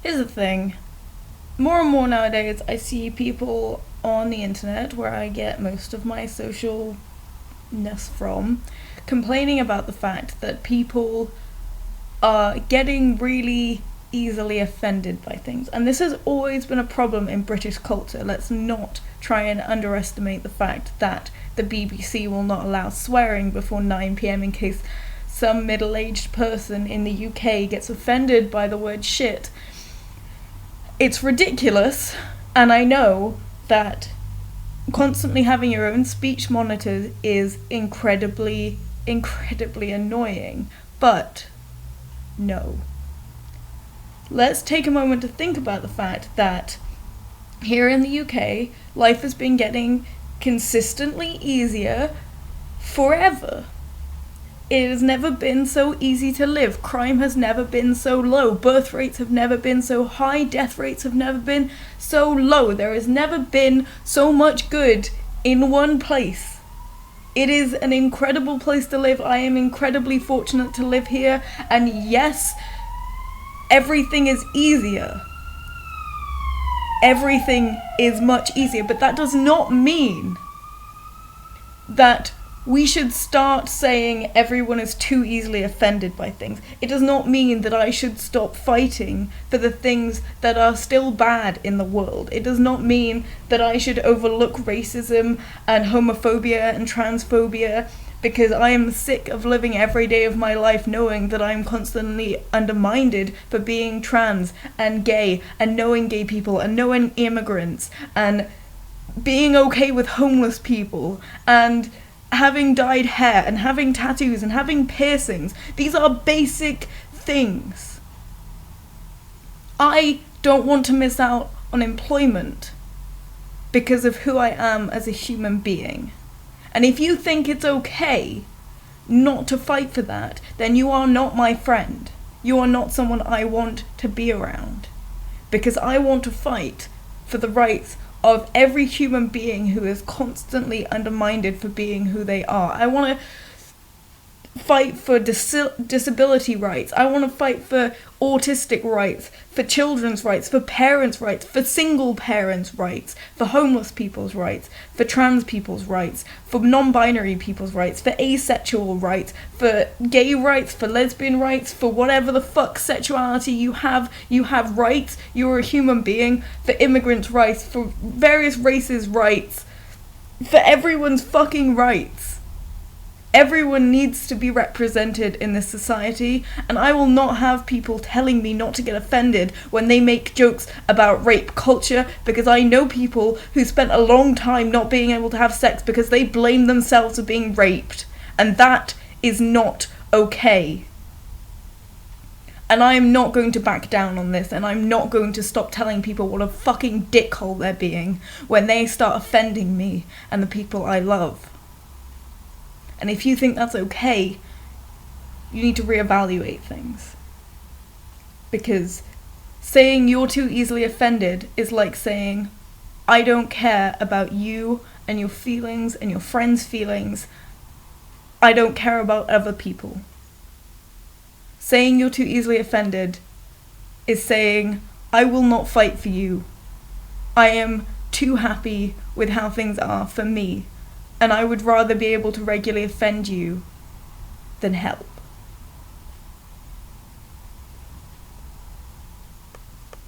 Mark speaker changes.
Speaker 1: Here's the thing. More and more nowadays, I see people on the internet, where I get most of my socialness from, complaining about the fact that people are getting really easily offended by things. And this has always been a problem in British culture. Let's not try and underestimate the fact that the BBC will not allow swearing before 9 p.m. in case some middle-aged person in the UK gets offended by the word shit. It's ridiculous, and I know that constantly having your own speech monitored is incredibly, incredibly annoying. But no. Let's take a moment to think about the fact that here in the UK, life has been getting consistently easier forever. It has never been so easy to live. Crime has never been so low. Birth rates have never been so high. Death rates have never been so low. There has never been so much good in one place. It is an incredible place to live. I am incredibly fortunate to live here. And yes, everything is easier. Everything is much easier. But that does not mean that we should start saying everyone is too easily offended by things. It does not mean that I should stop fighting for the things that are still bad in the world. It does not mean that I should overlook racism and homophobia and transphobia, because I am sick of living every day of my life knowing that I'm constantly undermined for being trans and gay and knowing gay people and knowing immigrants and being okay with homeless people and having dyed hair and having tattoos and having piercings. These are basic things. I don't want to miss out on employment because of who I am as a human being. And if you think it's okay not to fight for that, then you are not my friend. You are not someone I want to be around. Because I want to fight for the rights of every human being who is constantly undermined for being who they are. I want to fight for disability rights. I want to fight for autistic rights, for children's rights, for parents' rights, for single parents' rights, for homeless people's rights, for trans people's rights, for non-binary people's rights, for asexual rights, for gay rights, for lesbian rights, for whatever the fuck sexuality you have rights. You're a human being. For immigrants' rights, for various races' rights, for everyone's fucking rights. Everyone needs to be represented in this society, and I will not have people telling me not to get offended when they make jokes about rape culture, because I know people who spent a long time not being able to have sex because they blame themselves for being raped, and that is not okay. And I am not going to back down on this, and I'm not going to stop telling people what a fucking dickhole they're being when they start offending me and the people I love. And if you think that's okay, you need to reevaluate things. Because saying you're too easily offended is like saying, I don't care about you and your feelings and your friends' feelings. I don't care about other people. Saying you're too easily offended is saying, I will not fight for you. I am too happy with how things are for me. And I would rather be able to regularly offend you than help.